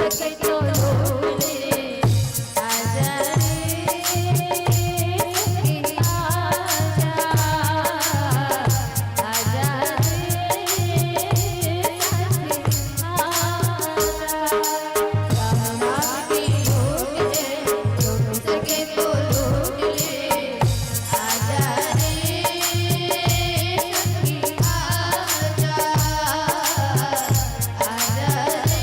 सके तो लूट ले आजा रे सखी आजा आजा रे सखी आजा राम नाम की लूट ले लूट सके तो लूट ले आजा रे सखी आजा आजा रे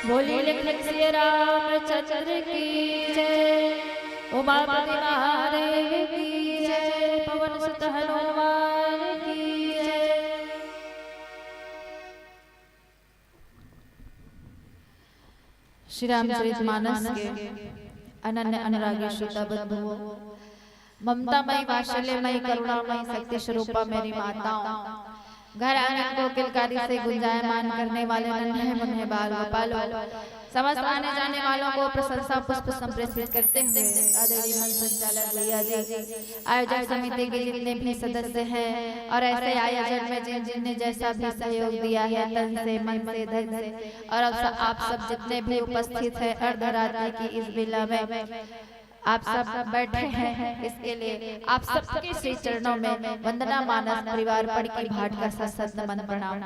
बोली लिख श्री रामचंद्र की जय, उमापति महादेव की जय, पवन सुत हनुमान की जय। श्री रामचरितमानस के अनन्य अनुरागी श्रोता बंधुओं, ममतामयी वात्सल्यमयी करुणामयी शक्ति स्वरूपा मेरी माताओं, घर आंगन को किलकारी से गुंजायमान करने वाले नन्हे मुन्ने बाल गोपालों, समस्त आने जाने वालों को प्रशंसा पुष्प संप्रेषित करते हुए आदरणीय संचालक भैया जी, आयोजक समिति के जितने भी सदस्य हैं और ऐसे आयोजन में जिन जिन ने जैसा भी सहयोग दिया है तन से मन से धन से, और अब आप सब जितने भी उपस्थित हैं अर्धरात्रि की इस बेला में आप सब बैठे हैं, इसके लिए आप सबके श्री चरणों में वंदना मानस परिवार पड़ की भाट का सत नमन प्रणाम।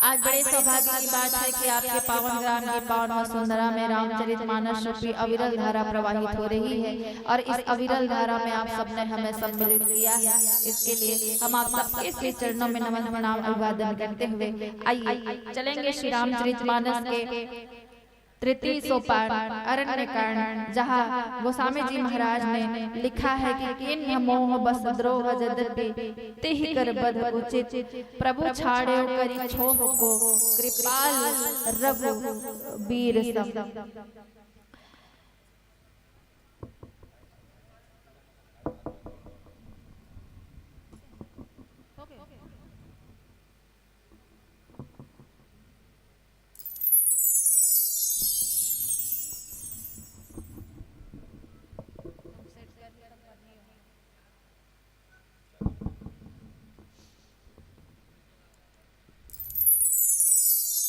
आज बड़े सौभाग्य की बात है कि आपके पावन ग्राम की पावन वसुंधरा में रामचरितमानस रूपी अविरल धारा प्रवाहित हो रही है और इस अविरल धारा में आप सबने हमें सम्मिलित किया है। इसके लिए हम आप सबके श्री चरणों में नमन प्रणाम अभिवादन करते हुए आइए चलेंगे श्री रामचरितमानस के तृतीय सोपान अरण्य कांड, जहाँ गोस्वामी जी महाराज ने लिखा है कि किन मोह बस द्रोह जदपि तिहि कर बध उचित, प्रभु छाड़े करी छोह को कृपाल रघुबीर सम।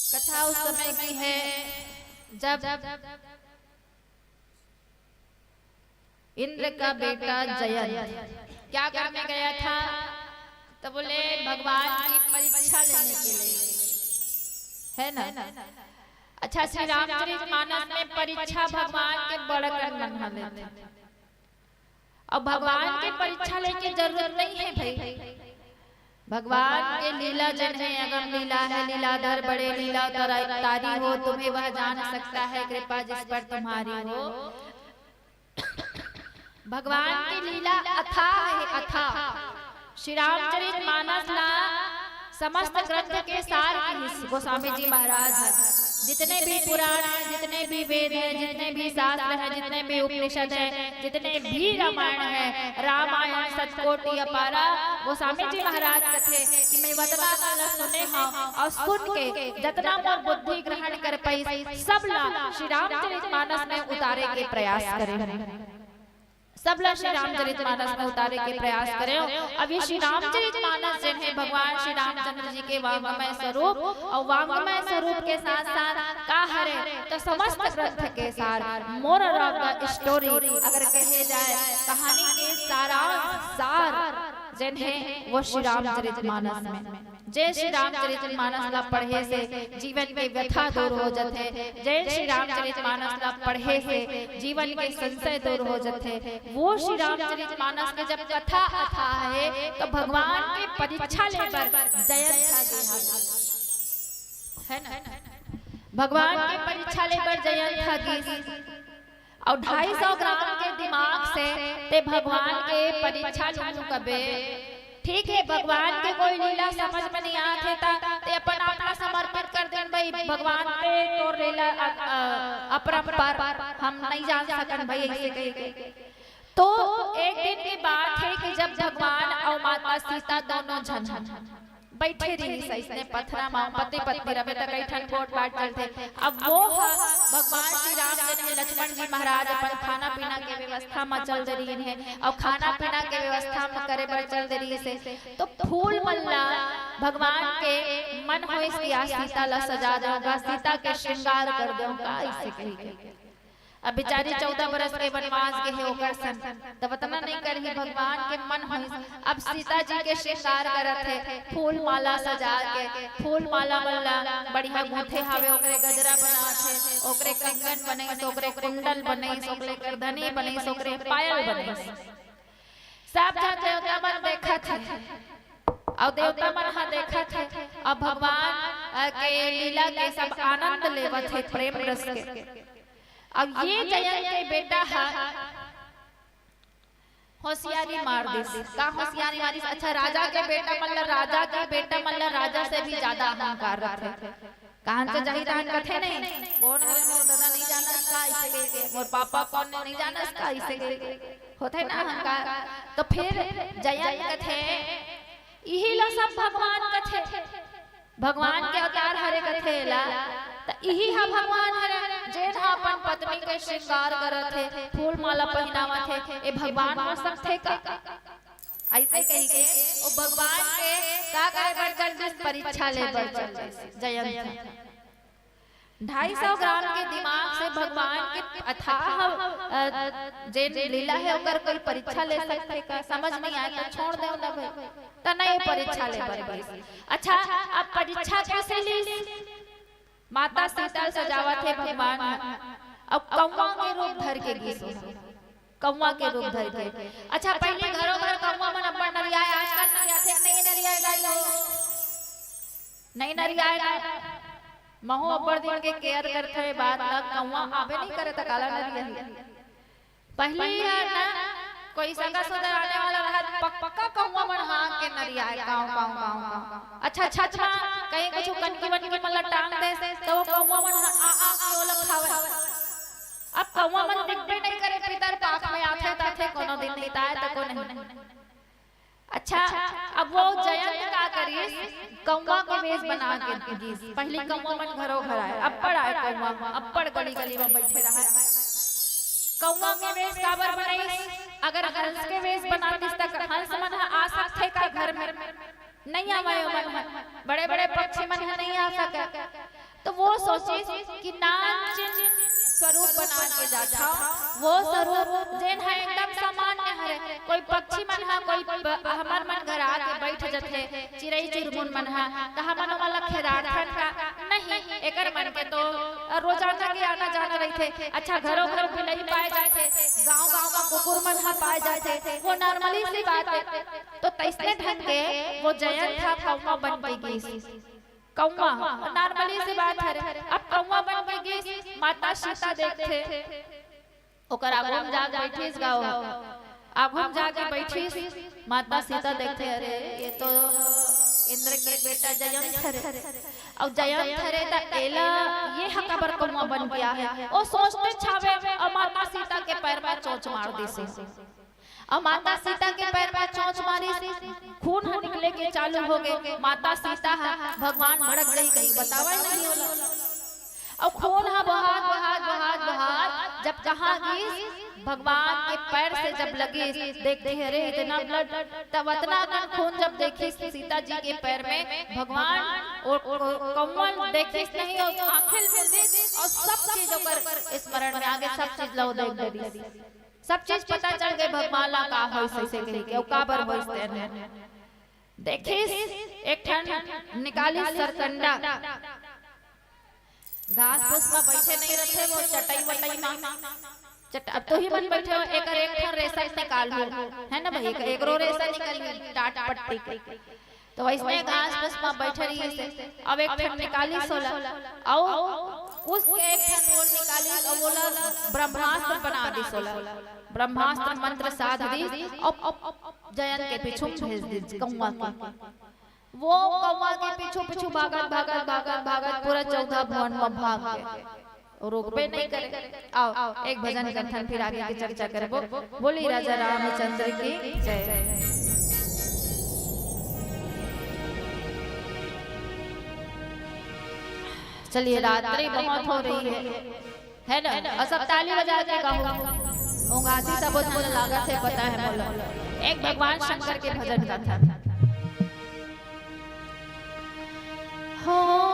कथा उस समय की है जब इंद्र का बेटा जयंत क्या करने गया था, तो बोले भगवान की परीक्षा लेने के लिए, है ना। अच्छा, श्री रामचरितमानस में परीक्षा भगवान के बड़ा बना लेते हैं। अब भगवान की परीक्षा लेने की जरूरत नहीं है भाई, भगवान के लीला जन है, अगम लीला है, लीलाधर बड़े लीला तारी हो, तुम्हें वह जान सकता है, कृपा जिस पर तुम्हारी हो। भगवान की लीला अथाह है, अथाह। श्री रामचरितमानस ला समस्त ग्रंथ के सार की गोस्वामी जी महाराज है। जितने भी पुराण हैं, जितने भी वेद हैं, जितने भी शास्त्र हैं, जितने भी उपनिषद हैं, जितने भी रामायण है, रामायण सचकोटि अपारा, गोस्वामी जी महाराज कथे कि मैं वदना काल सुने हाँ और सुन के जतना मोर बुद्धि ग्रहण कर पाई, सब ला श्री रामचरितमानस में उतारे के प्रयास करें, सब ला श्री रामचरितमानस में उतारे के प्रयास करें। अब ये श्री रामचरितमानस जो है भगवान श्री रामचंद्र जी के वांगमय स्वरूप, और वांगमय स्वरूप के साथ साथ का हरे तो समस्त ग्रंथ के सार, मोर का स्टोरी अगर कहे जाए, कहानी के सार जन है वो श्री रामचरितमानस में। जय श्री रामचरितमानस ला पढ़े से जीवन के व्यथा दूर हो जाते, जय श्री रामचरितमानस ला पढ़े से जीवन के संशय दूर हो जाते। वो श्री रामचरितमानस के जब कथा अथा है तो भगवान की परीक्षा लेकर जयंत है ना, भगवान की परीक्षा लेकर जयंत और 250 ग्राम के दिमाग से ते भगवान के परीक्षा लूं कबे। ठीक है, भगवान के कोई लीला समझ में नहीं आते ते अपन अपना समर्पित कर दें भाई भगवान पे, तो लीला अपरंपार हम नहीं जान सकन भाई ऐसे कहीं। तो एक दिन की बात है कि जब भगवान और माता सीता दोनों झन बैठे रही सही ने पथरा मां पति पत्नी रवे तक ठन कोट बाट चलते। अब वो भगवान श्री राम जी लक्ष्मण जी महाराज अपन खाना पीना के व्यवस्था में चल रही है, और खाना पीना के व्यवस्था में करे बर चल रही से तो फूल मल्ला भगवान के मन हो इसकी सीता ला सजा दूंगा, सीता के श्रृंगार कर दूंगा ऐसे कही। अब बेचारी 14 बरस के वनवास के है ओकर सन तो वतना नहीं करही, भगवान के मन हो। अब सीता जी के श्रृंगार करत है, फूल माला सजा के, फूल माला मल्ला बढ़िया गुथे हवे, ओकरे गजरा बनात है, ओकरे कंगन बने, ओकरे कुंडल बने, ओकरे करधनी बने, ओकरे पायल बने। सब जन देवता मन देखत है और देवता मन हा देखत है। अब भगवान के लीला के सब आनंद लेवत है प्रेम रस के। अब ये जयंत के बेटा होशियारी मार दे, का होशियारी मारी। अच्छा, राजा के बेटा मतलब राजा से भी ज्यादा अहंकार रखे। कहां से जाही रहन कथे नहीं, कौन है मोर दादा नहीं जानस का ऐसे के, मोर पापा कौन नहीं जानस का ऐसे के होते ना अहंकार। तो फिर जयंत कथे यही ला सब भगवान कथे, भगवान के अवतार हरे कथे ला त यही हा भगवान हरे जे अपन पत्नी के श्रृंगार करत है, फूल माला पहनावत है। ए भगवान हो सकथे का ऐसे कही के ओ भगवान के का करे बर चल परीक्षा ले बर चल जयंत। 250 ग्राम के दिमाग से भगवान के अथाह जे लीला है ओकर कोई परीक्षा ले सकते का, समझ नहीं आया तो छोड़ दे ना भाई, त नहीं परीक्षा ले बर। अच्छा, अब परीक्षा कैसे ली? माता सीता सजावत है भगवान, अब कौवा के रूप धर के गीत, कौवा के रूप धर के। अच्छा, पहले घरों घर कौवा मन अपन नरियाए, आजकल नरियाते नहीं नरियाए गाइलो, नहीं नरियाए ना महू अब्बड़ दिन के केयर करते हुए बात लग कौवा आवे नहीं करे त काला नरिया पहले यार ना कोई सगा सुधर आने वाला रहा पक्का कौवा मन हां के नरिया गांव गांव गांव अच्छा छत में कहीं कुछ कनकी बनकी मतलब टांग दे तो वो कौवा मन आ ओला खावे अब कौवा मन दिखबे नहीं करे पितर पाख में आथे ताथे कोनो दिन नहीं ताए तो को नहीं अच्छा अब वो जयंत का करिए कौवा के वेश बना के गीस पहले कौवा मन घरों घर आए अप्पड़ आए कौवा अप्पड़ गली गली में बैठे रहा कौवा के वेश काबर बनाई अगर हंस के वेश बनातीस तक हंस मन आ सकथे का घर में नहीं आवे मन बड़े बड़े पक्षी मन नहीं आ सके तो वो सोची कि नाच स्वरूप बना के जाता वो स्वरूप जेन है एकदम सामान्य है कोई पक्षी मन है कोई हमर मन घर आके बैठ जथे चिड़ै चुरमुन मन है त हमन वाला खेराठन का नहीं एकर मन के तो रोजाना के आना जाना रहथे अच्छा घरों घरों बिलई पाए जाथे गांव गांव में कुकुर मन है पाए जाथे वो नॉर्मली सी बात है तो तैसने ढंग के वो जयंत था कौवा बन के गई कौवा नॉर्मली सी बात है अब कौवा बन के गई माता सीता देखथे ओकर आगुम जाग बैठीस गाओ आगुम जाके बैठीस माता सीता देखथे अरे ये तो इंद्र के बेटा जयंत हरे और जयंत हरे त एला ये हकबर कौवा बन गया है ओ सोचते छावे और माता सीता के पैर में चोंच मार दी और माता सीता के पैर में चोंच मारी खून निकले के चालू हो गए माता सीता भगवान भड़क गई कहीं बतावा नहीं होला और खून बहात जब कहाँ गई भगवान के पैर से जब लगे देखते अरे इतना ब्लड तब इतना खून जब देखी सीता जी के पैर में भगवान और कौवा देखी नहीं और आंखें और सब चीजों पर स्मरण में आगे सब चीज लो देख दी सब चीज पता चल गए भगवान ला का होई सैसे के काबर होइते हैं देखिस एक ठन निकाली सरकंडा घास फूस में बैठे नहीं रहते वो चटाई वटाई में अब तो ही मन बैठे एक ठन रेसा निकाल है ना भाई एक रो रेसा निकल टाट पट्टी के तो वैसे घास फूस में बैठे रही से अब एक ठन निकाली सोला और उसके एक ठन बोल निकाली और बोला ब्रह्मास्त्र बना दी सोला ब्रह्मास्त्र मंत्र साध दी और जयंत के पीछे भेज दी कौवा के वो कौवा के पीछू भागत पूरा चौथा भवन में भाग गए रोकबे नहीं करे आओ एक भजन कीर्तन फिर आगे की चर्चा करे बोली राजा रामचंद्र की जय चलिए रात्रि बहुत हो रही है ना और सब ताली बजा के गाओ ओंगासी सब बोलने लागत है पता है बोलो एक भगवान शंकर के भजन का था हो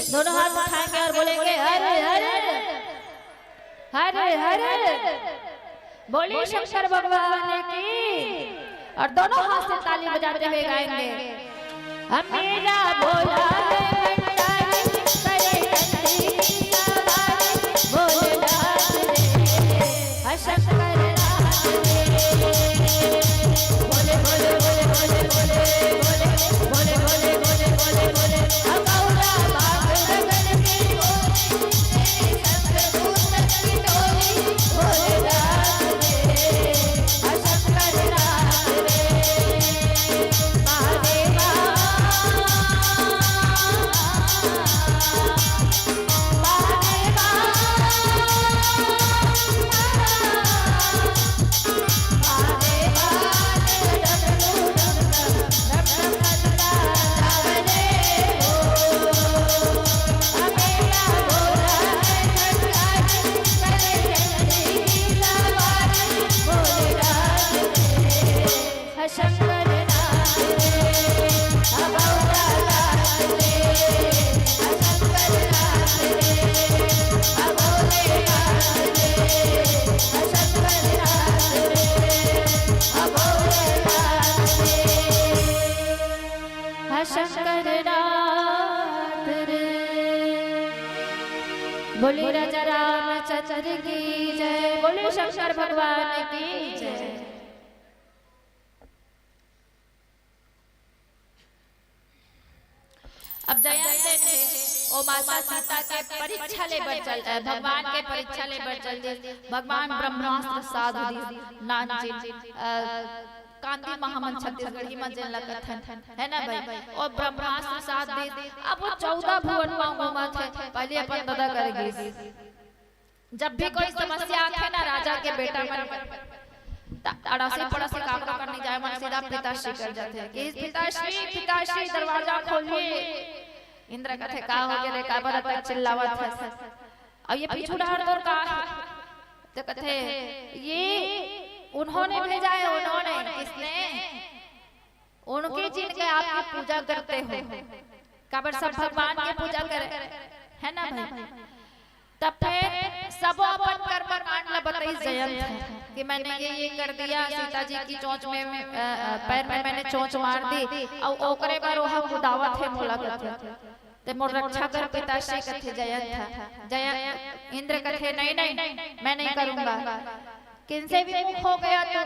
दोनों हाथ उठाएंगे और बोलेंगे हरे हरे हरे हरे, बोलिए शंकर भगवान की। और दोनों हाथ से ताली बजाते हुए गाएंगे, हम मेरा भोला बोले राजा रामचंद्र की जय, बोले शंकर भगवान की जय। अब जयंत थे ओ माता सीता के परीक्षा ले बर चल, भगवान के परीक्षा ले बर चल दे। भगवान ब्रह्मास्त्र साधु दी नानजी कांदी महामन छत्तीसगढ़ ही मजे लगत है ना भाई। और ब्रह्मास्त्र साथ दे, अब वो 14 भुवन में थे। पहले अपन दादा करेगी, जब भी कोई समस्या आखे ना राजा के बेटा मन अड़ासी पड़ोसी काम करने जाए मन सीधा पिताश्री कर जाते हैं कि पिताश्री पिताश्री दरवाजा खोलिए। इंद्र कथे का हो गए का बड़ा तक चिल्लावत है। अब ये पीछू डार तो का तो कथे ये उन्होंने भेजा है, उन्होंने किसने, उनके जिनके आपकी पूजा करते हो काबर सब भगवान की पूजा करे है ना भाई। तब फिर सब अपन कर्म कांड ला बताई जयंत कि मैंने ये कर दिया, सीता जी की चोंच में पैर में मैंने चोंच मार दी और ओकरे पर ओहा गुदावत है मोला कथे ते मोर रक्षा कर पिताश्री कथे जयंत जय। इंद्र कथे नहीं नहीं मैं नहीं करूंगा, किनसे भी मुख हो गया तो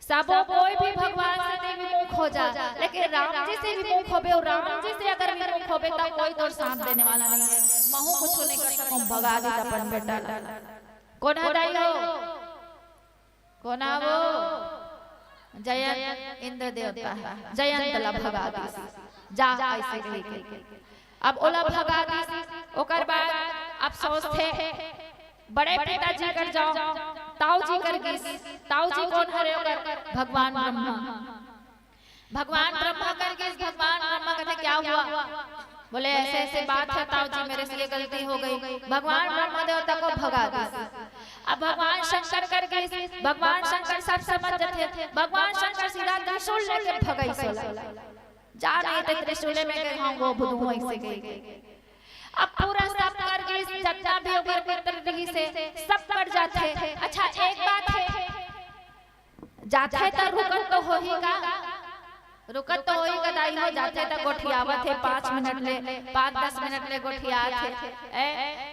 सबो कोई भी भगवान से भी मुख हो जा, लेकिन राम जी से भी मुख होबे और राम जी से अगर भी मुख होबे तो कोई तो साथ देने वाला नहीं है। महू कुछ नहीं कर सकूं, भगा दी अपन बेटा। कौन हदाई हो, कौन वो जयंत इंद्र देवता जयंत ला भगा दी जा ऐसे कही। अब ओला भगा दी ओकर बाद अफसोस थे बड़े पिताजी कर जाओ, ताऊ जी कर गिस। ताऊ जी कौन हरे कर भगवान ब्रह्मा, भगवान ब्रह्मा कर गिस। भगवान ब्रह्मा कहते क्या हुआ, बोले ऐसे ऐसे बात है ताऊ जी मेरे से ये गलती हो गई। भगवान ब्रह्मा देवता को भगा दी। अब भगवान शंकर कर गिस, भगवान शंकर सब समझ थे। भगवान शंकर सीधा त्रिशूल लेकर भगाई सोला जा नहीं थे त्रिशूल में के हम वो बुद्धू ऐसे गई। अब पूरा सब कर गई, जगदा भी ऊपर तरदगी से सब कर जाते। अच्छा एक बात है, जाते तो रुकन तो हो ही का, रुकत तो होई गदाई हो जाते त गोठियावत है 5 मिनट ले 5-10 मिनट ले गोठियात है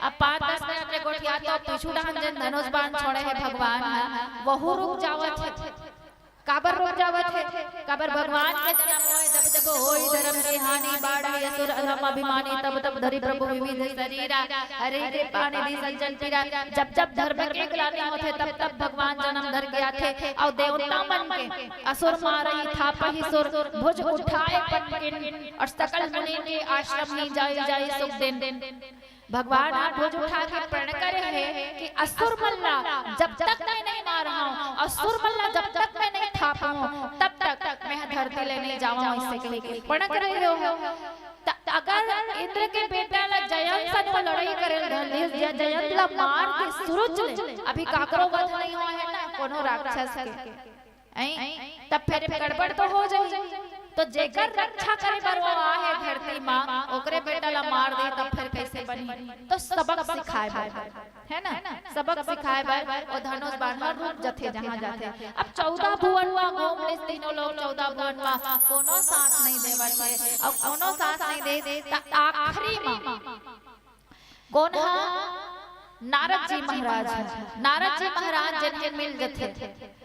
अब 5-10 मिनट ले गोठिया तो पीछू डाहन जन धनुष बाण छोड़े है भगवान वहु रुक जावत है काबर रुक जावत है काबर भगवान के जन्म होए जब जब होई धर्म की हानि बाढ़ असुर अधम अभिमानी तब तब धरि प्रभु विविध शरीरा हरे के पानी दी संजन पीरा जब जब धर्म के ग्लानि होते तब तब भगवान जन्म धर गया थे और देवता मन के असुर मारई था पही सुर भुज उठाए पटकिन और सकल मुनि के आश्रम ही जाई जाई सुख दिन भगवान भुज उठा के प्रण करे है कि असुर मल्ला जब तक मैं नहीं मार रहा हूं असुर मल्ला जब तक मैं नहीं था पाऊं तब तक मैं धरती ले नहीं जाऊं इससे कहीं के प्रण कर रहे हो अगर इंद्र के बेटा ला जयंत सन को लड़ाई करे या जयंत ला मार के सूरज ले अभी काकरो वध नहीं हुआ है ना कोनो राक्षस के तब फिर गड़बड़ तो हो जाई तो जेकर रक्षा करे बर वो आहे धरती मां ओकरे बेटा ला मार दे तब फिर कैसे बनी तो सबक सिखाए है ना सबक सिखाए बर और धनुष बाण रुक जथे जहां जाते अब 14 भुवन मा घूम ले तीनों लोग 14 भुवन मा कोनो साथ नहीं देवा छे और कोनो साथ नहीं दे त आखिरी मा कौन हा नारद जी महाराज जन मिल जथे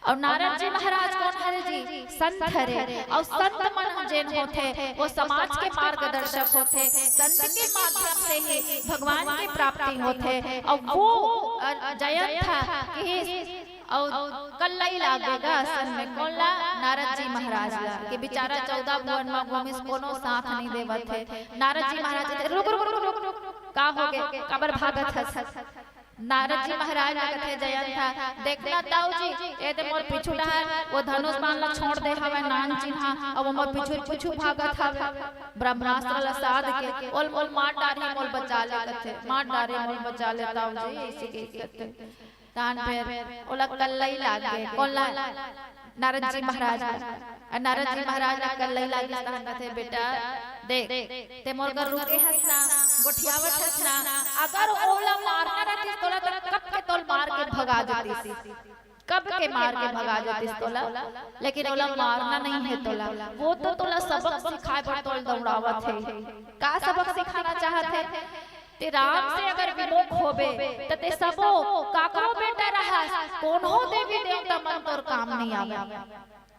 और नारद जी महाराज कौन हरे जी संत हरे और संत मन जैन होते वो समाज के मार्गदर्शक होते संत के माध्यम से ही भगवान की प्राप्ति होते और वो जयंत था कि और कल्लाई लागेगा असन में कोला नारद जी महाराज ला कि बेचारा 14 भुवन में घूमिस कोनो साथ नहीं देवत है नारद जी महाराज रुक रुक रुक रुक रुक का हो गए कबर भागत है नारद जी महाराज कथे जयंत था देखना ताऊ जी ए ते मोर पिछु डहर वो धनुष बाण ला छोड़ दे हवे नान चिन्हा अब मोर पिछु भागत हवे ब्रह्मास्त्र ला साध के ओल मोल मार डारे मोल बचा ले कथे मार डारे मोल बचा ले ताऊ जी इसी के कहते तान पे ओला कल्लाई लागे कोला नारद जी महाराज नारद जी महाराज ला कल्लाई लागे तान कथे बेटा देख ते मोर कर रुके हसना गोठियावत हसना अगर ओला मारना रहती तोला तो कब के तोल मार के भगा देती कब के मार के भगा देती तोला लेकिन ओला मारना नहीं है तोला वो तो तोला सबक सिखाए पर तोल दौड़ावत है का सबक सिखाना चाहते ते राम से अगर विमुख होबे त ते सबो काकरो बेटा रहा कौन हो देवी देवता मन तोर काम नहीं आवे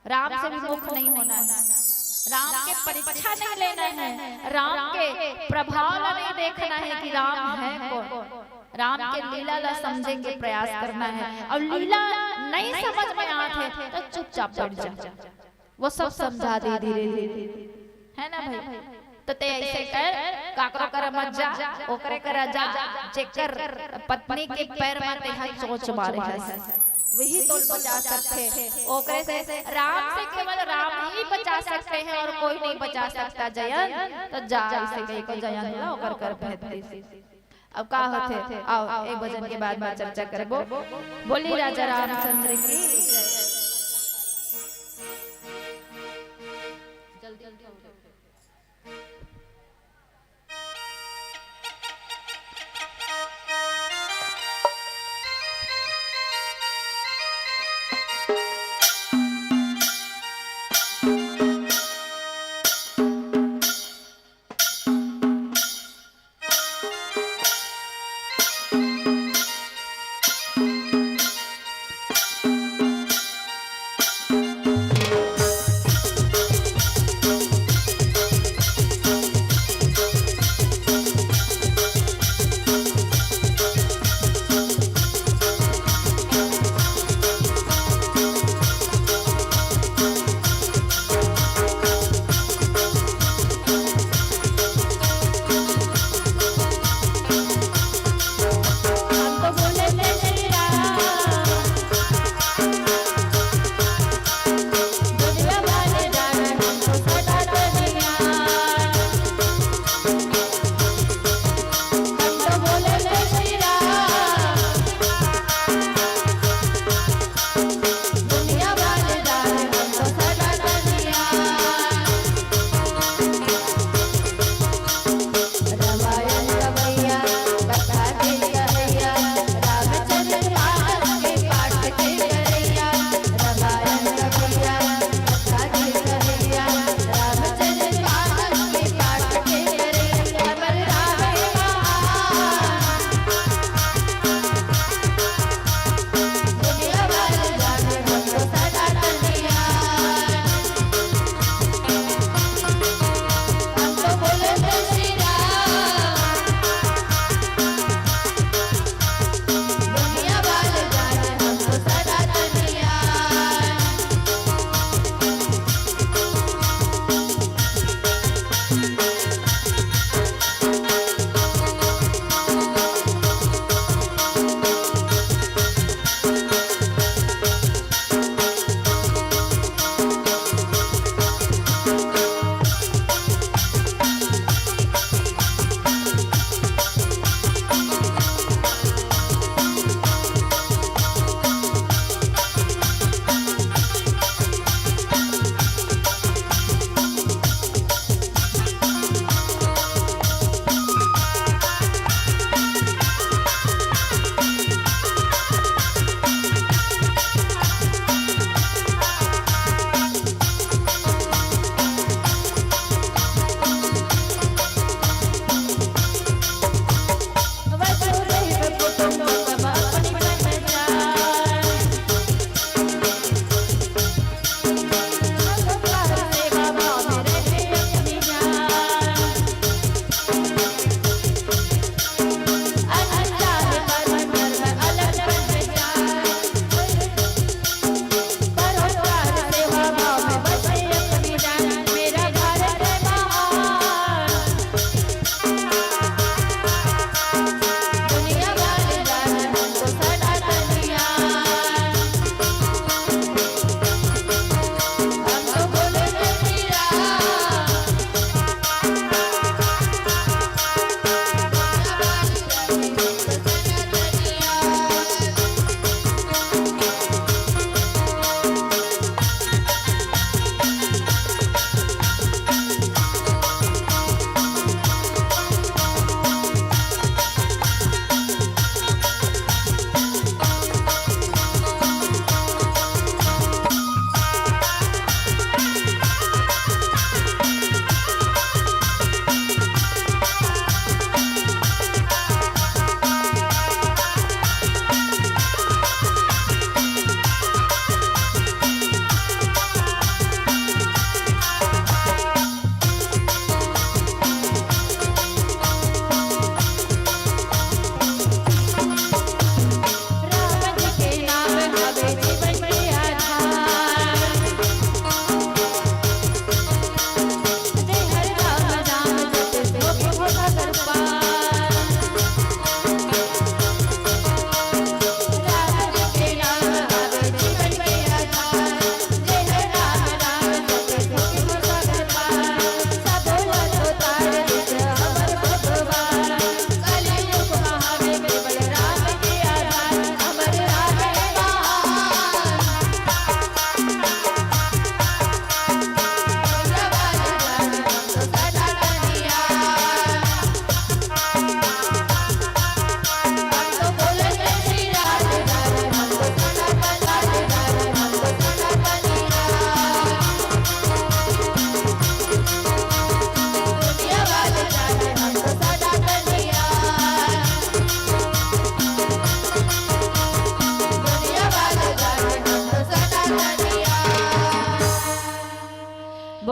राम से विमुख नहीं होना है राम के परीक्षा नहीं लेना है राम के प्रभाव नहीं देखना है कि राम है कौन राम के लीला ला समझने के प्रयास करना है और लीला नहीं समझ में आते तो चुपचाप बैठ जा वो सब समझा दे धीरे है ना भाई तो ते ऐसे कर काकरो कर मत जा ओकरे कर जा जेकर पत्नी के पैर में ते हाथ चोंच मारे है वही तोल बचा सकते ओकरे से राम से केवल राम ही बचा सकते हैं और कोई नहीं बचा सकता जयंत तो जा ऐसे कहीं को जयंत ला ओकर कर बेहतरी अब का होते आओ एक भजन के बाद में चर्चा करबो बोली राजा रामचंद्र की जल्दी जल्दी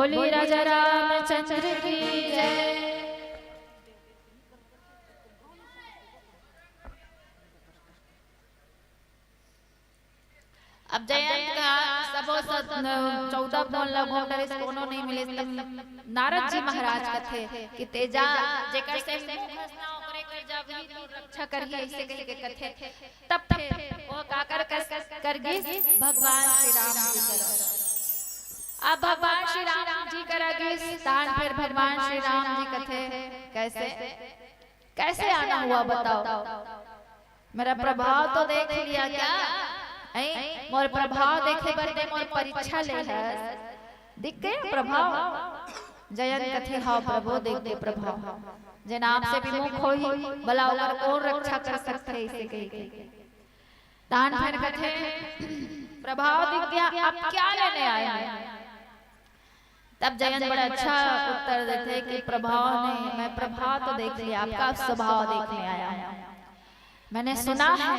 बोली राजा रामचंद्र की जय। अब जयंत का सबो 14 बोल लगो करे कोनो नहीं मिले तब नारद जी महाराज कथे कि तेजा जेकर से मुंह खसना ओकरे कर जाबी तो रक्षा करही ऐसे कह के कथे। तब वो काकर करगी भगवान श्री राम जी कर। अब भगवान श्री राम जी करगी स्थान फिर भगवान श्री राम जी कथे कैसे कैसे आना हुआ बताओ। मेरा प्रभाव तो देख लिया क्या मोर प्रभाव देखे बरदे मोर परीक्षा ले है दिख गया प्रभाव। जयंत कथे हाँ प्रभु देख दे प्रभाव जे नाम से विमुख होई भला और कौन रक्षा कर सकते इसे कही। तान फिर कथे प्रभाव दिख गया अब क्या लेने आया। तब जयंत बड़ा अच्छा उत्तर देते कि प्रभाव नहीं मैं प्रभाव तो देख लिया आपका स्वभाव देखने आया। मैंने सुना है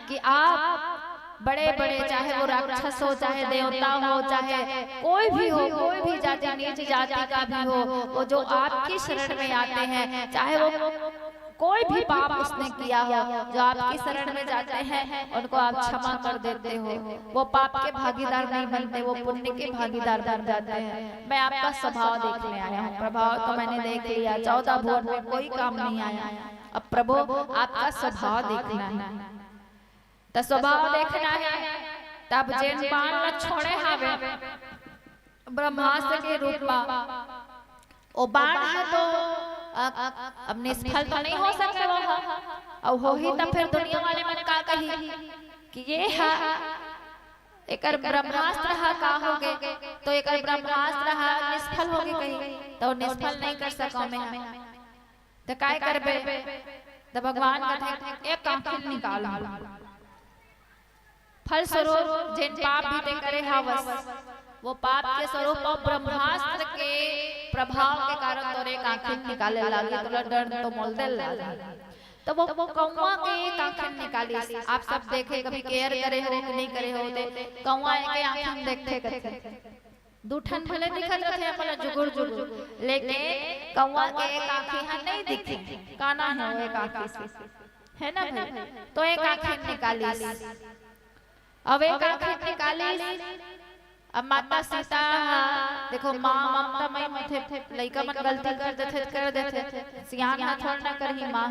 कि आप बड़े बड़े चाहे वो राक्षस हो चाहे देवता हो चाहे कोई भी हो कोई भी जाति नीच जाति का भी हो वो जो आपकी शरण में आते हैं चाहे वो कोई भी पाप उसने किया हो जो आपकी शरण में जाते हैं उनको आप क्षमा कर देते हो। वो पाप के भागीदार नहीं बनते वो पुण्य के भागीदार बन जाते हैं। मैं आपका स्वभाव देखने आया हूँ। प्रभाव तो मैंने देख लिया 14 भुवन में कोई काम नहीं आया। अब प्रभु आपका स्वभाव देखना है तो स्वभाव देखना है। तब जैन बाण ल छोड़े हावे ब्रह्मास्त्र के रूप में ओ बाण है तो अब निष्फल तो नहीं हो सकता वो और हो ही तब फिर दुनिया वाले मन का कही कि ये है एकर ब्रह्मास्त्र है का होगे तो एकर ब्रह्मास्त्र है निष्फल होगे कही तो निष्फल नहीं कर सको मैं तो काय करबे। तो भगवान कहते एक कांखिल निकाल फल स्वरूप जिन पाप भी ते करे हावस वो पाप के स्वरूप और ब्रह्मास्त्र के प्रभाव के कारण तोरे आंखें निकाले लागे तो डर तो मोल दे लागे तो वो कौवा के आंखें निकाली। आप सब देखे कभी केयर करे हो कि नहीं करे हो कौवा के आंखें देखते करते दूठन भले दिखत रहे अपना जुगुर जुगुर लेकिन कौवा के एक आंखें नहीं दिखती काना है वो एक आंखें से है ना भाई। तो एक आंखें निकाली अब एक आंखें निकाली। अब माता सीता देखो माँ ममता मई मथे लइका मन गलती कर देते सियान हाथ ना करही माँ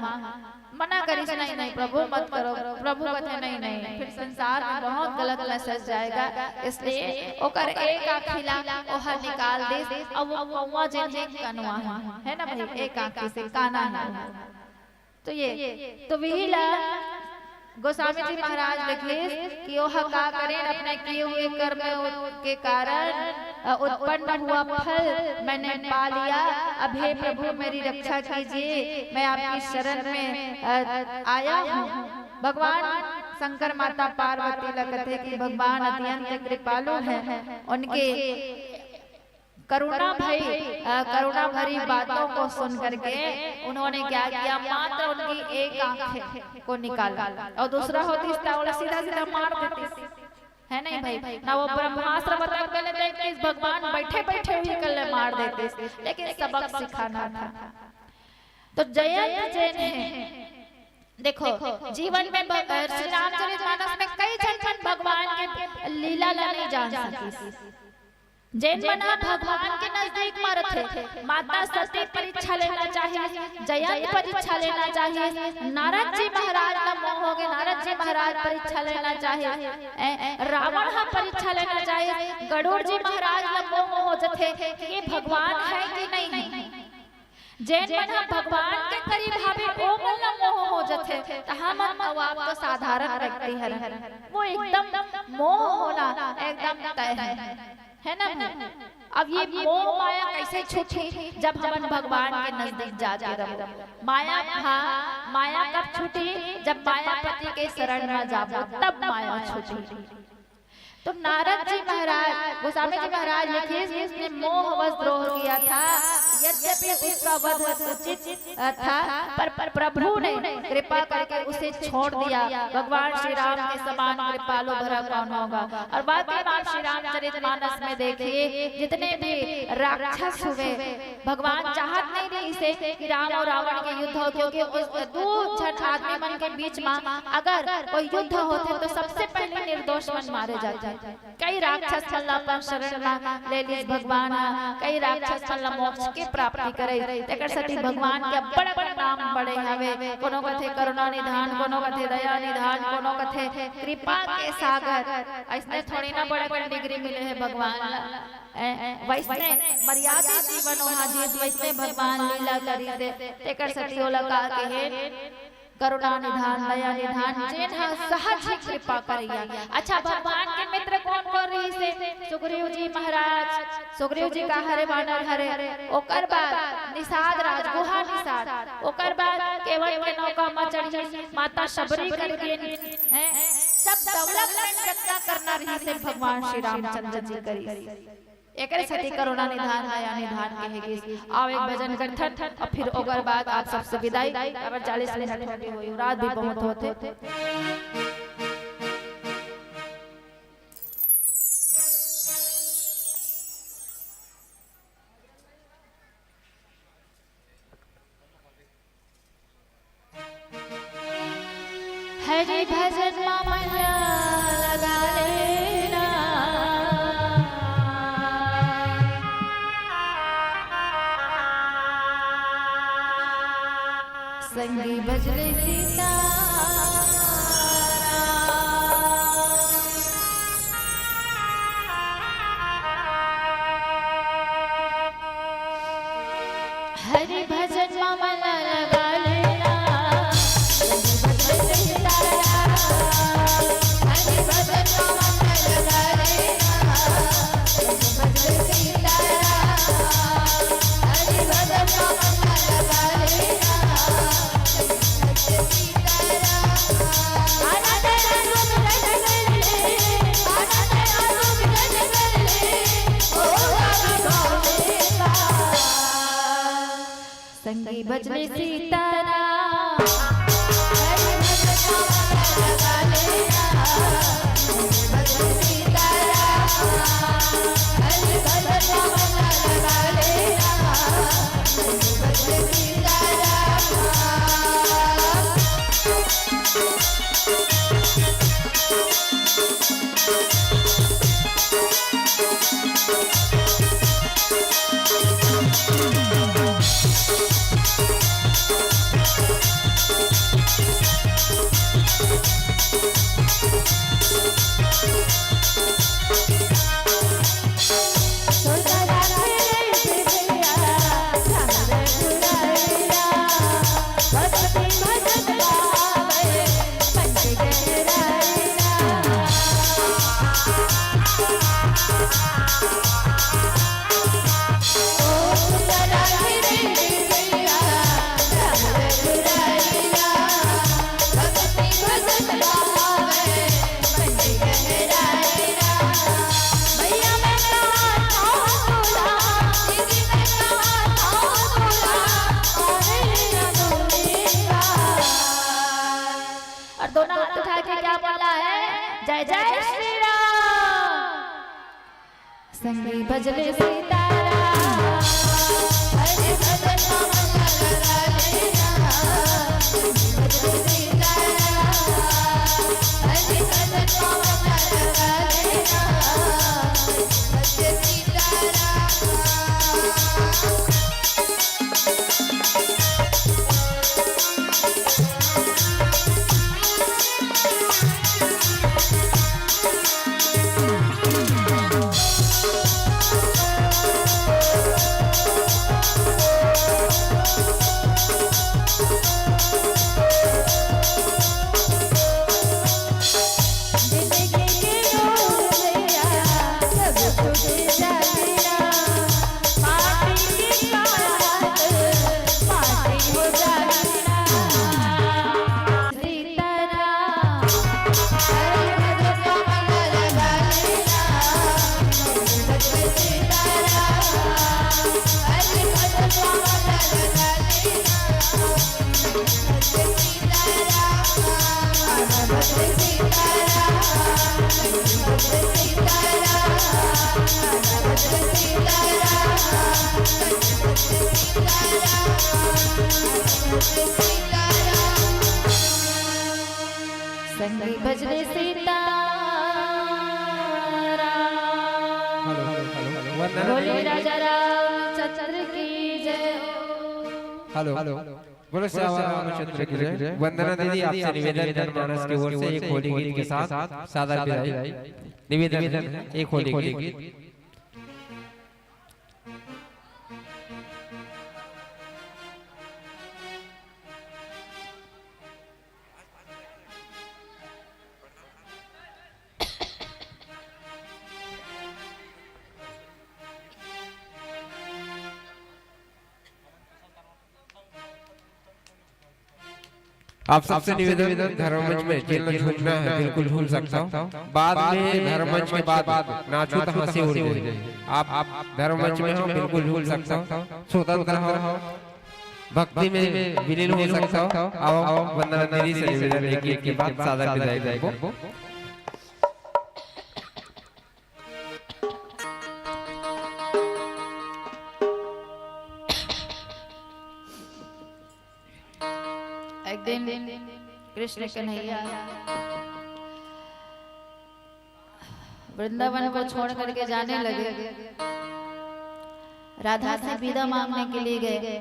मना करी नहीं नहीं प्रभु मत करो। प्रभु कहते नहीं नहीं फिर संसार में बहुत गलत मैसेज जाएगा इसलिए ओकर एक आँखिला ओहर निकाल दे अब वो कौवा जे कनवा है ना भाई एक आँखी से काना है तो ये तो विहिला गोस्वामी जी महाराज लिखे कि ओह का करें अपने किए हुए कर्म के कारण उत्पन्न हुआ फल मैंने पा लिया। अब हे प्रभु मेरी रक्षा कीजिए मैं आपकी शरण में आया हूँ। भगवान शंकर माता पार्वती लगते कि भगवान अत्यंत कृपालु हैं उनके करुणा भरी बातों को सुन करके उन्होंने क्या किया मात्र उनकी एक आंख को निकाला और दूसरा होती सीधा सीधा मार देती है नहीं भाई ना वो ब्रह्मास्त्र बता पहले देखते भगवान बैठे बैठे ही कल मार देते लेकिन सबक सिखाना था। तो जयंत जैन है देखो जीवन में श्री रामचरितमानस में कई जन भगवान के लीला नहीं जान सकी। जैन बना भगवान के नजदीक मरत है माता सती परीक्षा लेना चाहिए जयंत परीक्षा लेना चाहिए नारद जी महाराज का मोह हो गए नारद जी महाराज परीक्षा लेना चाहिए रावण हा परीक्षा लेना चाहिए गरुड़ जी महाराज का मोह हो जथे ये भगवान है कि नहीं। जैन बना भगवान के करीब भावे ओ मन मोह हो जथे त हम आप तो साधारण व्यक्ति है वो एकदम मोह होना एकदम तय है ना। अब ये मोह माया कैसे छूटी जब हम भगवान के नजदीक जाते रहो। माया कब छूटी जब मायापति के शरण में जाबो तब माया छूटी। तो नारद जी महाराज गोस्वामी जी महाराज लिखे इसने मोह वश द्रोह किया था यद्यपि उसका वध उचित था, पर प्रभु ने कृपा करके उसे छोड़ दिया। भगवान श्री राम के समान कृपालु भरा कौन होगा। और बाकी आप श्री रामचरितमानस में देखिए, जितने भी राक्षस हुए, भगवान चाहत नहीं थे इसे कि राम और रावण के युद्ध हो, क्योंकि उस दो जन आदमी मन के बीच में अगर कोई युद्ध होते तो सबसे पहले निर्दोष मन मारे जाते। कई राक्षस अल्लाह पर शरण ले ली भगवान, कई राक्षस अल्लाह मोक्ष की प्राप्ति करे। तेकर सती भगवान के बड़ नाम बड़े हवे, कोनो कथे करुणा निधान, कोनो कथे दया निधान, कोनो कथे कृपा के सागर। ऐसने थोड़ी ना बड़े डिग्री मिले है भगवान, वैसने मर्यादा जीवन वहाँ जीत, वैसने भगवान लीला करी दे। तेकर सती ओला का के करुणा निधान, दया निधान, जेन सहज ही कृपा करिया। अच्छा, भगवान के मित्र कौन कौन रही से? सुग्रीव जी महाराज, सुग्रीव जी का हरे वानर हरे, ओकर बाद निषाद राज गुहा निषाद, ओकर बाद केवट के नौका में चढ़ी माता शबरी करके सब डेवलपमेंट रक्षा करना रही से भगवान श्री रामचंद्र जी करी। एकरे सती करुणा निधान, दया निधान कहेगी। आओ एक भजन करथन और फिर ओकर बाद आप सबसे विदाई। अब 40 मिनट होते हुई रात भी बहुत होते। हरि भजन मामला लगा लेना, संगी भजले सीता हरि भजन मामला लगा लेना, संगी भजले सीता हरि भजन मामला लगा लेना, संगी भजले सीता हरि भजन मामला लगा लेना। संगी भजले सीताराम हरि भजन मामला लगा लेना, संगी भजले सीताराम हरि भजन मामला लगा लेना, संगी भजले सीताराम। दोनों हाथ उठा के क्या बोला है? जय जय श्री राम। संगी भजले सीताराम हरि भजन मामला लगा लेना, संगी भजले सीताराम हरि भजन मामला लगा लेना, भजले सीताराम। जिंदगी के भजरे सीता बोले राजा रामचंद्र की जय। हेलो बोलो श्याम रामचंद्र की जय। वंदना दीदी आपसे निवेदन जनमानस की ओर से एक होली गीत के साथ सादर विदाई निवेदन एक होली गीत। आप सबसे निवेदन धर्ममंच में खेलना झूमना है बिल्कुल भूल सकता हूँ। बाद में धर्ममंच के बाद नाचो तो हंसी उड़ जाए। आप धर्ममंच में हो बिल्कुल भूल सकता हूँ। स्वतंत्र हो भक्ति में विलीन हो सकता हूँ। आओ वंदना दीदी से निवेदन एक के बाद सादर विदाई देंगे। एक दिन कृष्ण कन्हैया वृंदावन को छोड़ करके जाने लगे। राधा से विदा मांगने के लिए गए।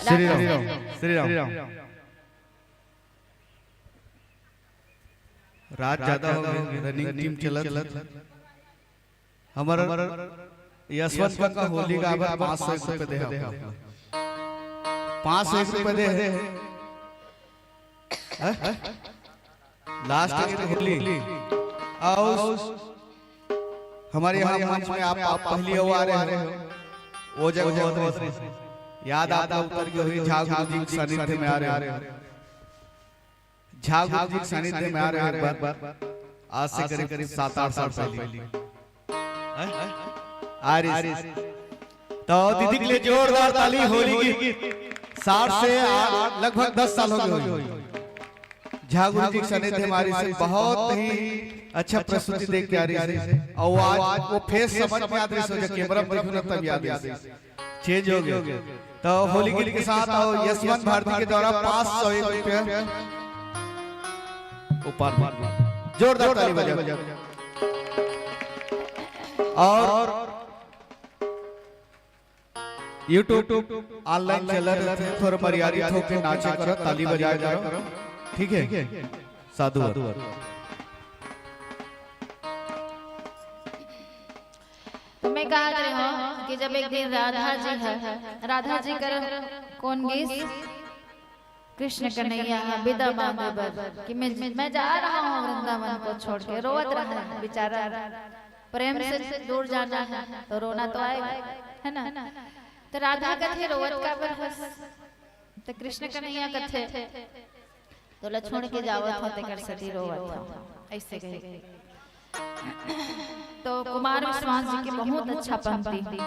श्री राम श्री राम। रात ज्यादा हो गई, रनिंग टीम चलत हमारा यशवंत का होली का 500 रुपए दे। 500 रुपए दे लास्ट की होली। आओ हमारे यहाँ मंच में आप पहली बार आ रहे हो। वो जगह याद आता उतर गई हुई। झागुरु जी सानिध्य में आ रहे हो। झागुरु जी सानिध्य में आ रहे हो एक बार। आज से करीब 7-8 साल पहले आ रही। तो दीदी के लिए जोरदार ताली। होली की 60 से लगभग 10 साल हो गए। झागुरु जी सानिध्य हमारी से बहुत ही अच्छा प्रस्तुति देख के आ रही है। और आज वो फेस समझ में आती है। कैमरा पर देखो तब याद चेंज हो गया। तो होली गीत के साथ यशवंत भारती के द्वारा 501 रुपया ऊपर जोरदार ताली बजाओ। और यूट्यूब ऑनलाइन चल रहे थे, थोड़ा मर्यादित होकर नाचे करो, ताली बजाया करो, ठीक है। साधु तुम्हें कहा रहे हो कि जब एक दिन राधा जी कर कौन गीत कृष्ण कन्हैया विदा मांगे बर कि मैं जा रहा हूँ वृंदावन को छोड़ के। रोवत रहा है बेचारा। प्रेम से दूर जाना है तो रोना तो आएगा, है ना। तो राधा कथे रोवत का बर तो कृष्ण कन्हैया कथे तो लक्ष्मण के जावत होते कर सती रोवत ऐसे कहे। तो कुमार विश्वास जी की बहुत अच्छा पंक्ति।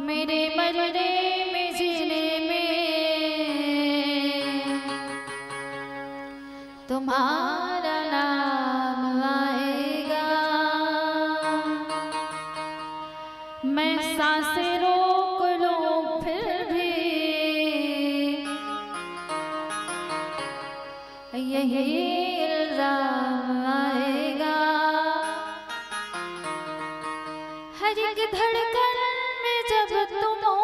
मेरे मरने में जीने में तुम्हारा नाम आएगा। मैं सांसें रोक लूं फिर भी यही इल्जाम आएगा। हर एक धड़कन में जब तुम हो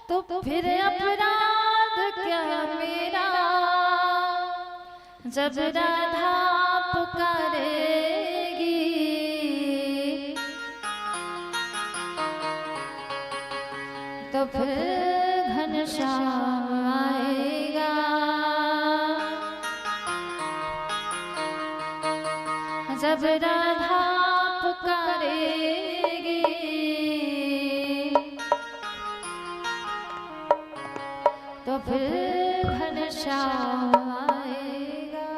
तो फिर अपराध क्या मेरा। जब राधा पुकारेगी तो फिर घनश्याम आएगा। जब राधा पुकारेगी तो फिर घनश्याम आएगा।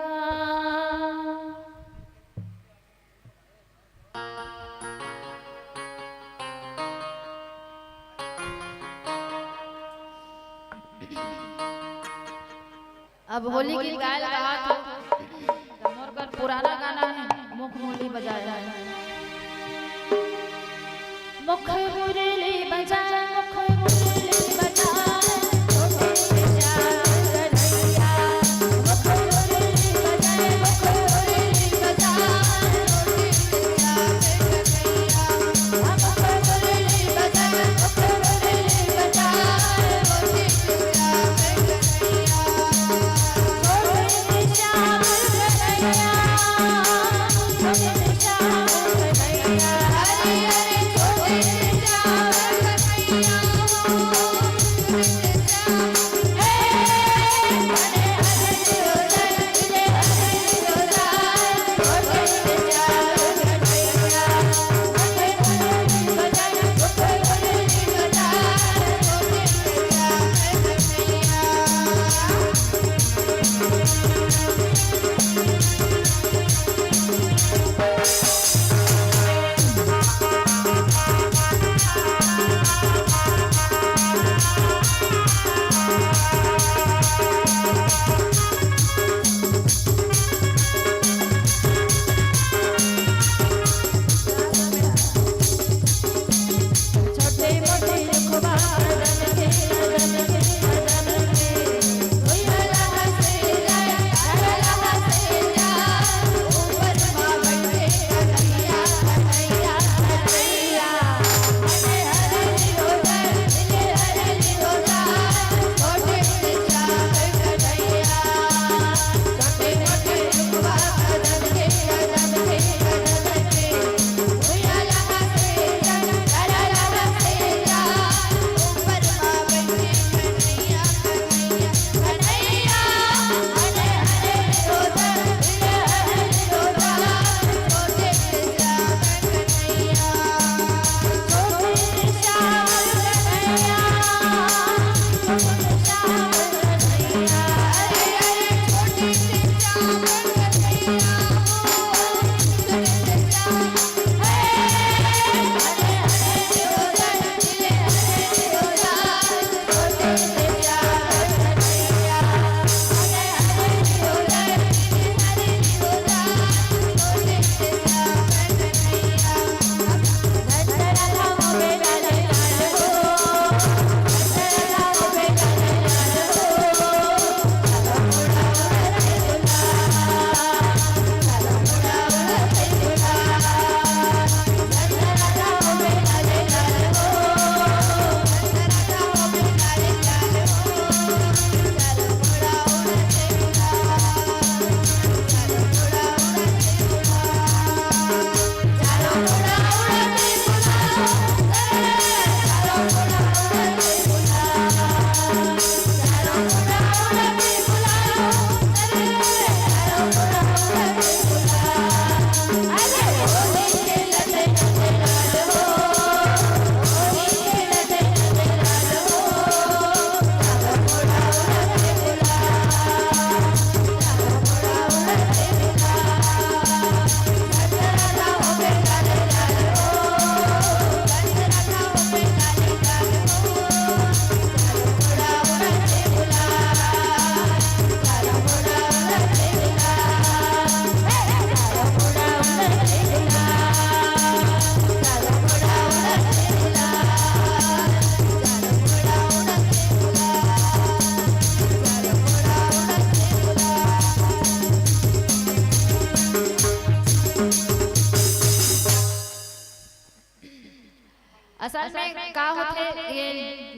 अब होली की गायल कहा तो पुराना गाना है, मुख मूली बजाया है। मुख मुरली बजाए मुख मुरली बजाए छोटे से श्याम कन्हैया मुख मुरली बजाए मुख मुरली बजाए छोटे से श्याम कन्हैया मुख मुरली बजाए मुख मुरली बजाए छोटे से श्याम कन्हैया छोटे से श्याम कन्हैया छोटे से श्याम कन्हैया हरे हरे छोटे से श्याम कन्हैया छोटे से श्याम हे हरे हरे जोदार जिले हरे जोदार छोटे से श्याम कन्हैया मुख मुरली बजाए मुख मुरली बजाए छोटे से श्याम कन्हैया छोटे मोटे रुखबा रन के भैया लहा से जाए लहा से जाए ऊपर माँ बैठे कन्हैया कन्हैया कन्हैया हरे हरे जोदार जिले हरे जोदार छोटे से श्याम कन्हैया छोटे मोटे रुखबा रन के भैया लहा से जाए लहा से जाए ऊपर माँ बैठे कन्हैया कन्हैया कन्हैया हरे हरे जोदार जिले हरे जोदार छोटे से श्याम कन्हैया छोटे से श्याम कन्हैया छोटे से श्याम कन्हैया हरे हरे छोटे से श्याम कन्हैया छोटे से श्याम हे हरे हरे जोदार जिले हरे जोदार छोटे से श्याम कन्हैया हरे हरे जोदार जिले हरे जोदार छोटे से श्याम कन्हैया धन्य राम बेटा लाल हो धन्य राम बेटा लाल हो चलो मुड़ा उड़ते दुला चलो मुड़ा उड़ते दुला धन्य राम बेटा लाल हो धन्य राम बेटा लाल हो चलो मुड़ा उड़ते दुला चलो मुड़ा उड़ते दुला चलो मुड़ा उड़ते दुला चलो मुड़ा उड़ते दुला चलो मुड़ा उड़ते दुला चलो मुड़ा उड़ते दुला अरे होली खेलते नंदे लाल हो होली खेलते नंदे लाल हो चलो मुड़ा उड़ते दुला चलो मुड़ा उड़ते दुला धन्य राम बेटा लाल हो धन्य राम बेटा लाल हो चलो मुड़ा उड़ते दुला चलो मुड़ा उड़ते दुला हे चलो मुड़ा उड़ते दुला चलो मुड़ा उड़ते दुला चलो मुड़ा उड़ते दुला चलो मुड़ा उड़ते दुला असल में का होथे ये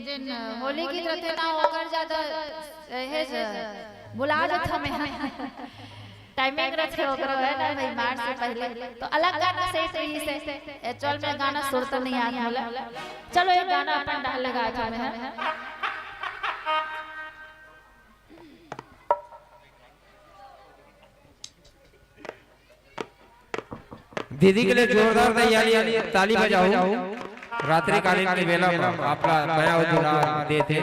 जिन होली गीत रहते ना ओकर ज्यादा हे बुला जात हमें टाइमिंग रखे ओकर है ना भाई मार्च से पहले तो अलग गाना से ही से एक्चुअल में गाना सुर तो नहीं आने वाला चलो एक गाना अपन डाल लेगा आज में है दीदी के लिए जोरदार तैयारी ताली बजाओ रात्रि कालीन की बेला में आपला नया उजुला देते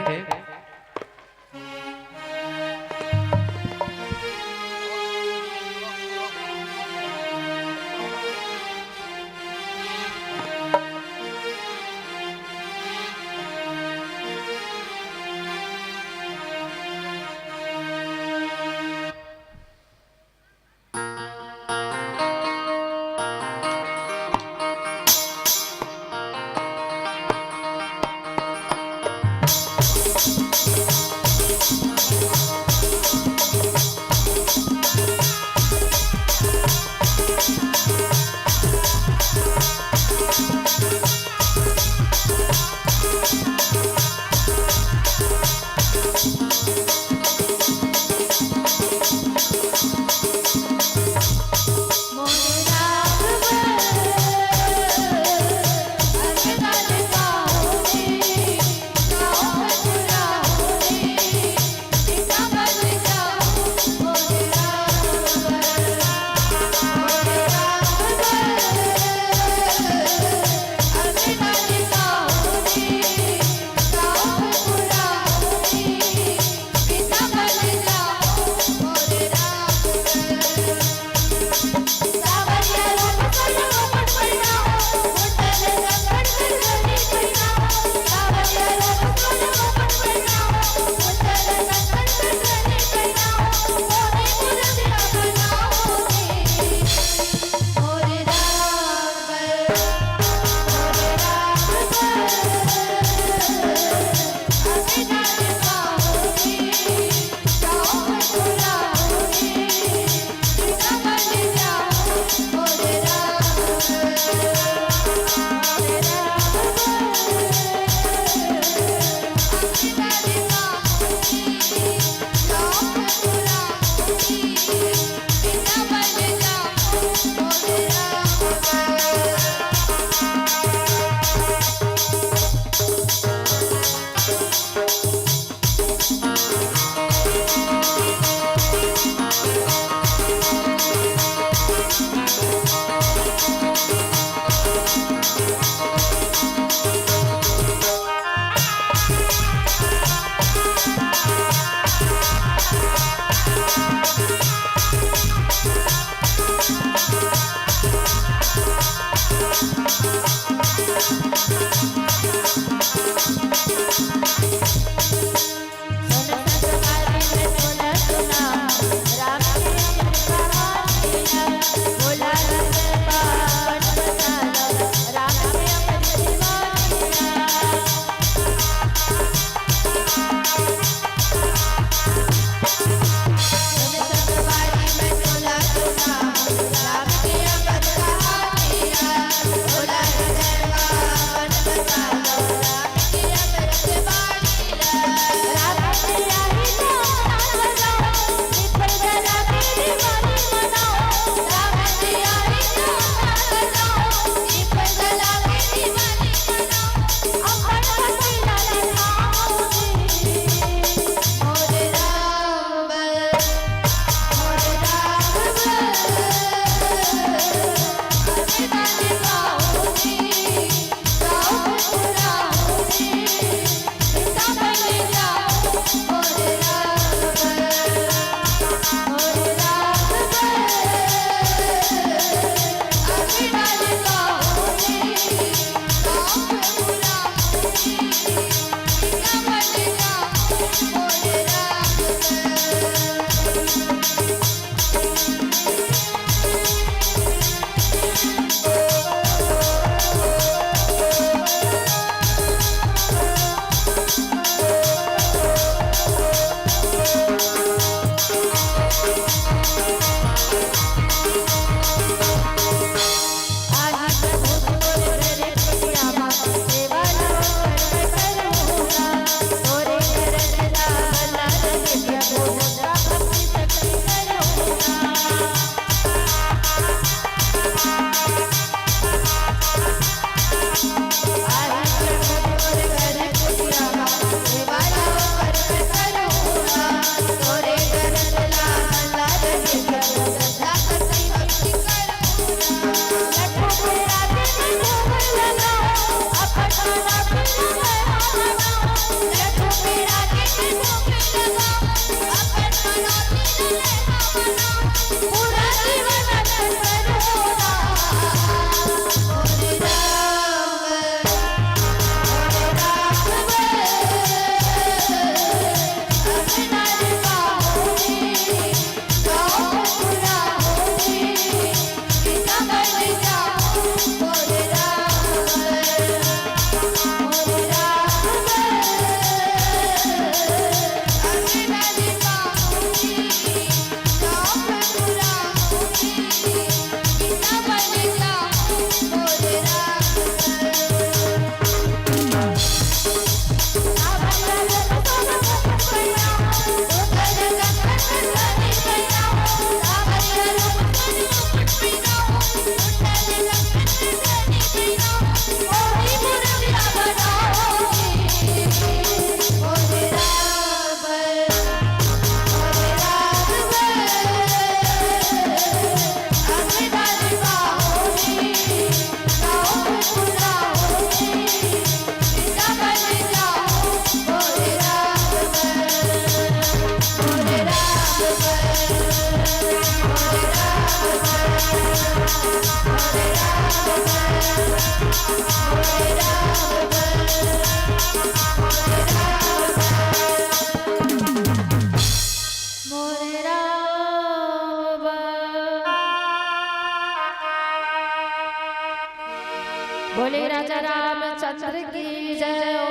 राजा रामचंद्र की जय हो।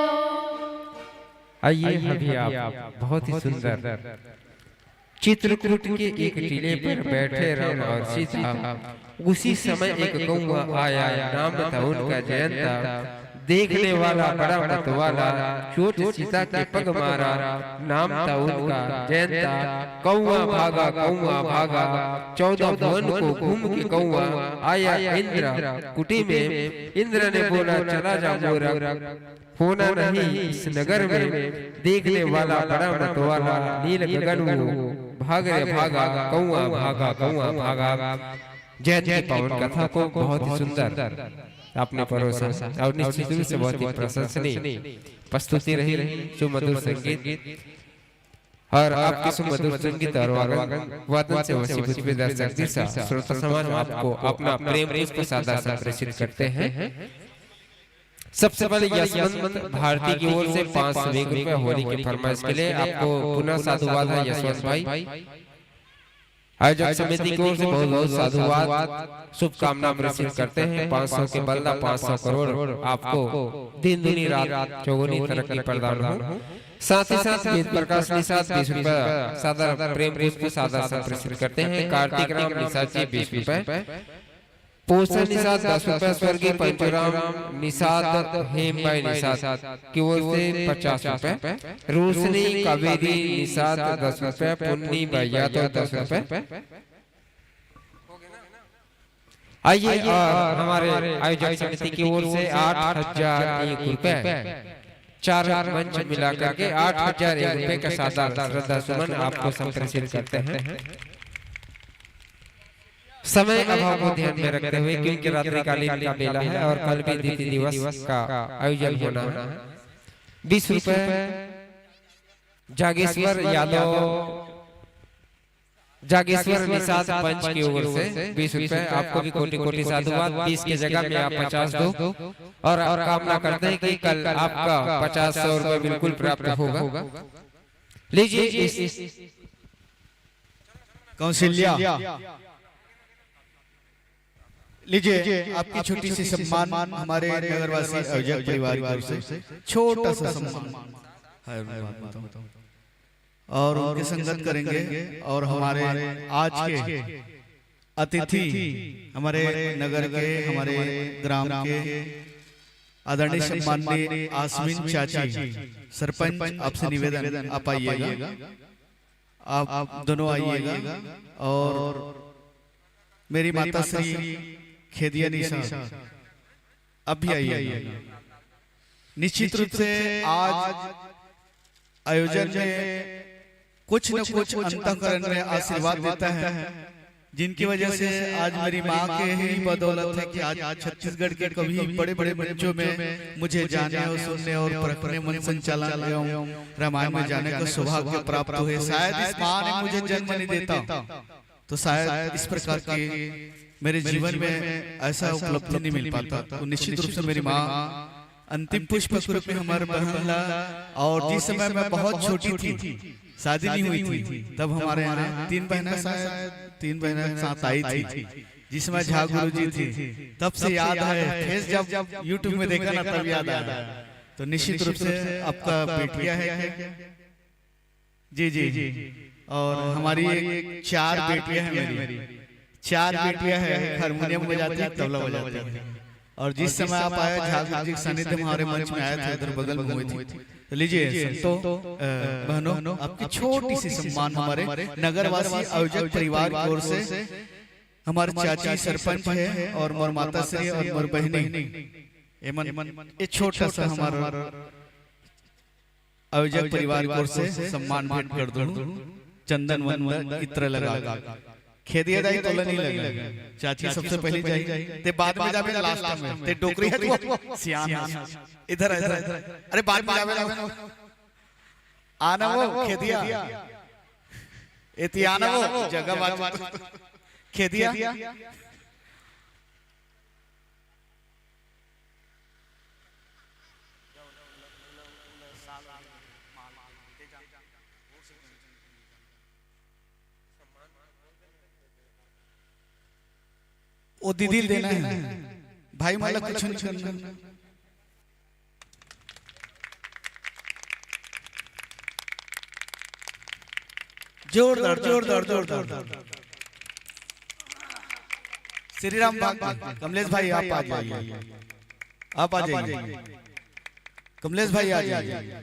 आइए अभी आप बहुत ही सुंदर चित्रकूट के एक टीले पर बैठे राम और सीता। उसी समय एक कौआ आया, नाम था उनका जयंता। देखने वाला बड़ा मतवाला, चोट सीता के पग मारा, नाम था उनका जयंता। कौआ भागा, कौआ भागा, 14 भुवन को घूम के कौआ आया इंद्र कुटी में। इंद्र ने बोला चला जा मोरक, होना नहीं इस नगर में। देखने वाला बड़ा मतवाला, नील गगन वो भाग रे भागा, कौआ भागा, कौआ भागा। जयंत की पावन कथा को बहुत ही सुंदर आपने परोसा और निश्चित रूप से बहुत ही प्रशंसनीय प्रस्तुति रही। सुमधुर संगीत और आपके सुमधुर संगीत और वादन से वसीभूत में दर्शक दिशा श्रोता समाज आपको अपना प्रेम पुष्प सादा सा प्रेषित करते हैं। सबसे पहले यशवंत भारती की ओर से 500 रुपए होली की फरमाइश के लिए आपको पुनः साधुवाद है यशवंत भाई। आयोजक समिति की ओर से बहुत बहुत साधुवाद शुभकामना प्रेषित करते हैं। 500 के बदला 500 करोड़ आपको दिन दुनी रात चौगुनी तरक्की प्रदान हो। साथ ही साथ वेद प्रकाश निषाद 20 रुपए सादर प्रेम पुष्प सादर से प्रेषित करते हैं। कार्तिक राम निषाद जी 20 रुपए, पोषण निषाद 10 रुपए, स्वर्गीय पंचुराम निषाद हेम भाई निषाद की ओर से 50 रुपए, रोशनी कावेरी निषाद 10 रुपए, पुन्नी भैया तो 10 रुपए। आइए और हमारे आयोजक समिति की ओर से 8001 रुपए, 4 मंच मिलाकर के 8001 रुपए का सादा श्रद्धा सुमन आपको संप्रेषित करते हैं। समय अभाव को ध्यान में रखते हुए, क्योंकि रात्रिकालीन का बेला है और कल भी दीदी दिवस का आयोजन होना है। 20 रुपए जागेश्वर यादव, जागेश्वर निषाद पंच की ओर से 20 रुपए आपको भी कोटि कोटि साधुवाद। 20 की जगह में आप 50 दो और कामना करते हैं कि कल आपका 50-100 रुपए बिल्कुल प्राप्त होगा। लीजिए इस कौशल्या लीजिए आपकी छोटी सी सम्मान हमारे नगरवासी आयोजक परिवार की ओर से छोटा सा सम्मान और उनकी संगत करेंगे। और हमारे आज के अतिथि हमारे नगर के, हमारे ग्राम के आदरणीय सम्माननीय आसमीन चाची सरपंच, आपसे निवेदन आप आइएगा, आप दोनों आइएगा। और मेरी माता श्री खेदिया निशा अब भी आइए। निश्चित रूप से आज आयोजन में कुछ न कुछ अंतःकरण में आशीर्वाद देता है, जिनकी वजह से आज मेरी माँ के ही बदौलत है कि आज छत्तीसगढ़ के कभी बड़े बड़े मंचों में मुझे जाने और सुनने और परखने, मन संचालन एवं रामायण में जाने का सौभाग्य प्राप्त हुए। शायद इस माँ ने मुझे जन्म नहीं देता तो शायद इस प्रकार की मेरे जीवन में ऐसा उपलब्धि नहीं मिल पाता। तो निश्चित रूप से मेरी माँ अंतिम पुष्प रूप में हमारे बहन ला। और जिस समय मैं बहुत छोटी थी, शादी नहीं हुई थी, तब हमारे यहाँ 3 बहनें, शायद 3 बहनें साथ आई थी, जिसमें झा गुरु जी थी। तब से याद है, फेस जब यूट्यूब में देखा ना तब याद आया। तो निश्चित रूप से आपका बेटिया है जी जी जी। और हमारी 4 बेटियां हैं, मेरी 4 बेटियां हैं, हारमोनियम बजाती है, तबला बजाती है। और जिस समय आप आए झाल जी सानिध्य में हमारे मंच में आए थे, इधर बगल में हुए थे। तो लीजिए संतो बहनों, आपकी छोटी सी सम्मान हमारे नगरवासी आयोजक परिवार की ओर से हमारे चाची सरपंच है और मोर माता श्री और मोर बहनी ये छोटा सा हमारा आयोजक परिवार की ओर से सम्मान भेंट कर दूं। चंदन वंदन इत्र लगा खेदिया दाई तोला नहीं लगा। चाची सबसे पहले जाई, ते बाद में जावे लास्ट में, ते टोकरी है तो सियान इधर इधर। अरे बाद में जावे आना वो खेदिया एती आना वो जगह बात खेदिया। वो दीदी देना है भाई, मला कुछ नहीं करना। जोरदार जोरदार जोरदार। श्री राम भाग कमलेश भाई आप आ जाइए, आप आ जाइए, कमलेश भाई आ जाइए।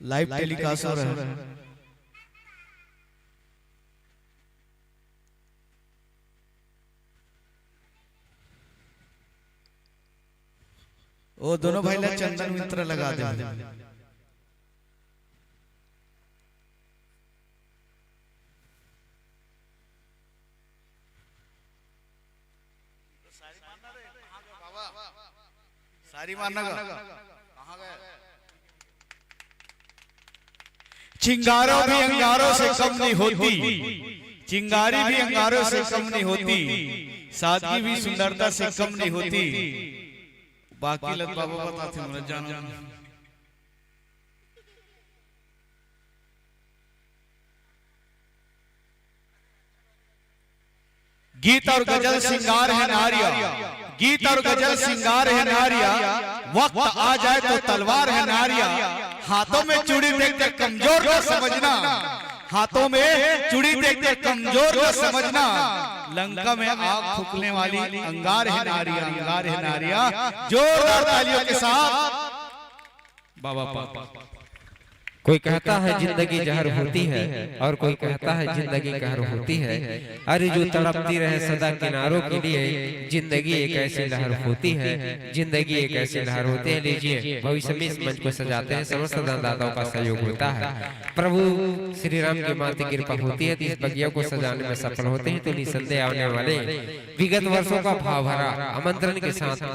लाइव टेलीकास्ट हो रहा है। वो दोनों भाई ने चंदन मित्र लगा दे। सारी मारना का कहाँ गए? चिंगारों भी अंगारों से कम नहीं होती, चिंगारी भी अंगारों से कम नहीं होती, सादगी भी सुंदरता से कम नहीं होती। बाकी लत बाबा बताते हैं जानो। गीत और गजल सिंगार है नारिया, गीत और गजल सिंगार है नारिया, वक्त आ जाए तो तलवार है नारिया। हाथों में चूड़ी देखकर कमजोर न समझना, हाथों में चूड़ी देखकर कमजोर न समझना। लंका में आग फूकने वाली अंगार है नारिया, अंगार है नारिया। जोरदार तालियों के साथ बाबा पापा। कोई कहता है जिंदगी जहर होती है और कोई कहता है जिंदगी कहर होती है। अरे जो तड़पती रहे सदा किनारों के लिए, जिंदगी एक ऐसी लहर होती है, जिंदगी एक ऐसी लहर होती है। लीजिए भविष्य में इस मंच को सजाते हैं, समस्त दाताओं का सहयोग होता है। प्रभु श्री राम की माती कृपा होती है तो इस बगिया को सजाने में सफल होते हैं। तो निसंदेह आने वाले विगत वर्षों का भाव भरा आमंत्रण के साथ